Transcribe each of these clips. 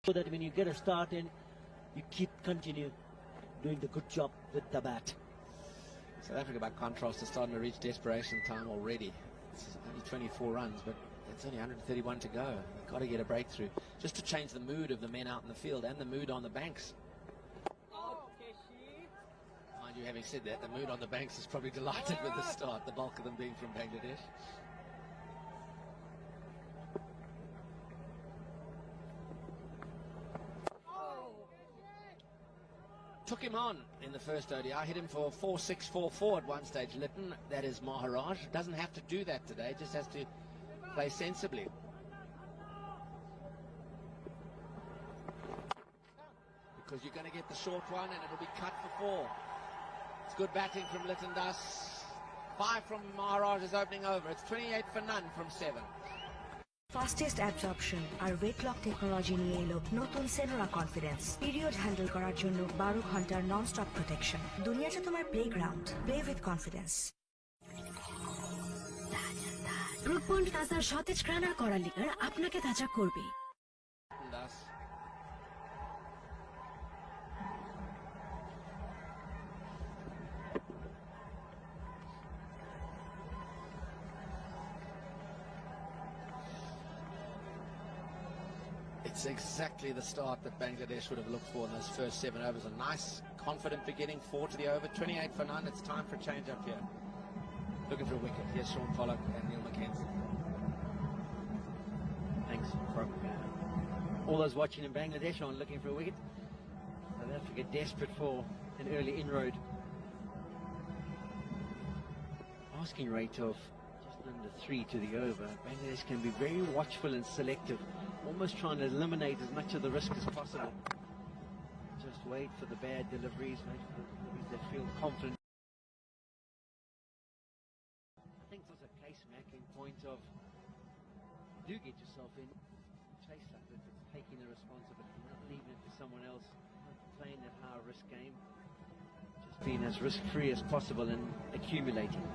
So that when you get a start in, you continue doing the good job with the bat. South Africa, by contrast, is starting to reach desperation time already. It's only 24 runs, but it's only 131 to go. They've got to get a breakthrough just to change the mood of the men out in the field and the mood on the banks. Mind you, having said that, the mood on the banks is probably delighted with the start, the bulk of them being from Bangladesh. Took him on in the first ODI, hit him for 4-6, 4-4 at one stage. Litton, that is Maharaj, doesn't have to do that today, just has to play sensibly. Because you're going to get the short one and it'll be cut for 4. It's good batting from Litton Das. 5 from Maharaj is opening over. It's 28 for none from 7. Fastest absorption আর weight lock technology নিয়ে এলো নতুন Senora confidence period handle করার জন্য 12 ঘন্টার non stop protection দুনিয়াটা তোমার playground play with confidence ব্রুকবন্ড তাজার সতেজ গ্রানার করা লিগার আপনাকে তাজা করবে It's exactly the start that Bangladesh would have looked for in those first 7 overs. A nice, confident beginning, 4 to the over, 28 for none. It's time for a change up here. Looking for a wicket. Here's Sean Pollock and Neil McKenzie. Thanks from all those watching in Bangladesh on looking for a wicket. South Africa desperate for an early inroad. Asking rate of just under 3 to the over. Bangladesh can be very watchful and selective, almost trying to eliminate as much of the risk as possible. Just wait for the bad deliveries, wait for the deliveries that feel confident. I think there's a case-making point of, do get yourself in, chase like this, it's taking the responsibility, not leaving it to someone else, not playing that high-risk game, just being as risk-free as possible and accumulating.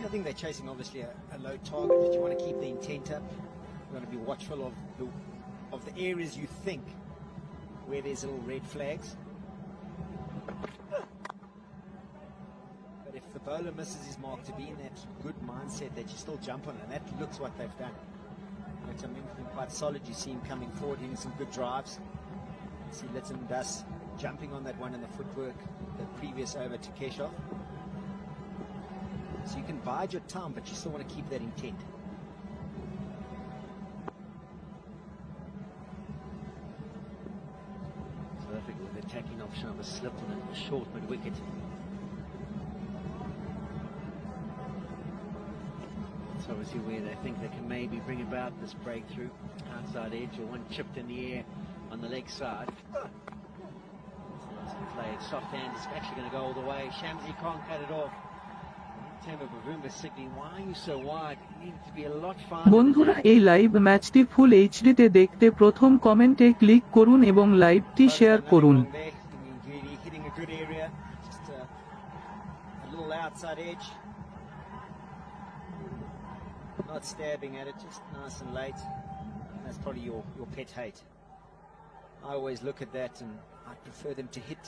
I think they're chasing obviously a low target, but you want to keep the intent up. You want to be watchful of the areas you think where there's little red flags. But if the bowler misses his mark, to be in that good mindset that you still jump on it, and that looks what they've done. Which I mean, quite solid. You see him coming forward, hitting some good drives. You see Litton Das jumping on that one in the footwork, the previous over to Keshav. So you can bide your time, but you still want to keep that intent. South Africa with the attacking option of a slip and a short mid-wicket. That's obviously where they think they can maybe bring about this breakthrough. Outside edge or one chipped in the air on the leg side. Nicely played. Soft hand is actually going to go all the way. Shamsi can't cut it off. বন্ধুরা এই live ম্যাচটি ফুল এইচডিতে দেখতে প্রথম কমেন্টে click করুন এবং লাইভটি share করুন Not stabbing at it, just nice and late. That's probably your pet hate. I always look at that and I prefer them to hit,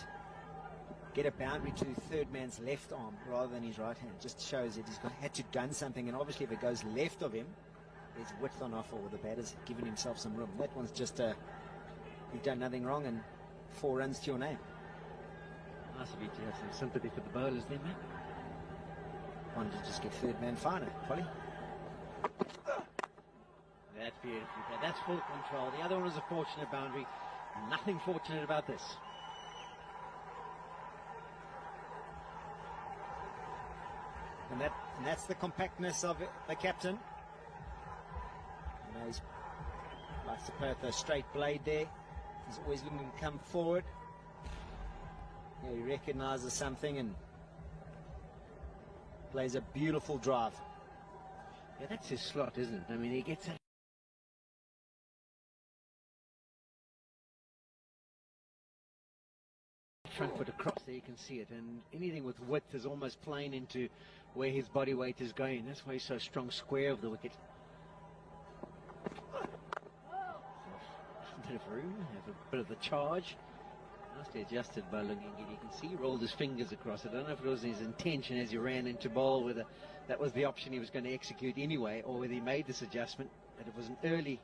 get a boundary to the third man's left arm rather than his right hand. Just shows that he's had to done something, and obviously if it goes left of him, there's width on offer, or the batter's given himself some room. That one's just you've done nothing wrong and 4 runs to your name. Nice of you to have some sympathy for the bowlers there, mate. Wanted to just get third man finer, Polly. That's beautiful. That's full control. The other one was a fortunate boundary. Nothing fortunate about this. And that's the compactness of it, the captain. You know, he likes to play with a straight blade there. He's always looking to come forward. Yeah, he recognises something and plays a beautiful drive. Yeah, that's his slot, isn't it? I mean, he gets a front foot across there, you can see it, and anything with width is almost playing into where his body weight is going. That's why he's so strong square of the wicket. bit of room, have a bit of the charge. Nicely adjusted by Lungingit. You can see he rolled his fingers across it. I don't know if it was his intention as he ran into bowl, whether that was the option he was going to execute anyway, or whether he made this adjustment. But it was an early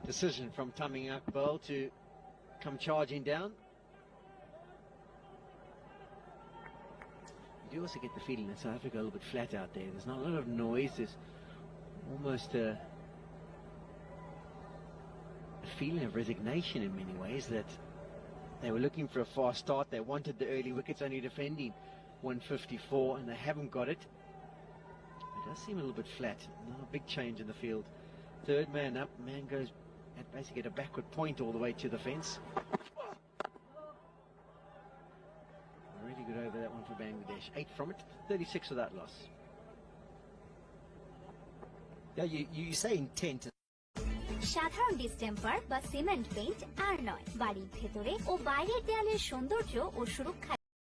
decision from Taming Akbal to come charging down. You do also get the feeling that South Africa a little bit flat out there. There's not a lot of noise. There's almost a feeling of resignation in many ways, that they were looking for a fast start. They wanted the early wickets, only defending 154, and they haven't got it. It does seem a little bit flat. Not a big change in the field. Third man up. Man goes at basically at a backward point all the way to the fence. Really good over that one for Bangladesh. 8 from it, 36 without loss. Yeah, you say intent. সাধারণ distemper বা cement paint আর নয়, বাড়ির ভেতরে ও বাইরের দেয়ালের সৌন্দর্য ও সুরক্ষা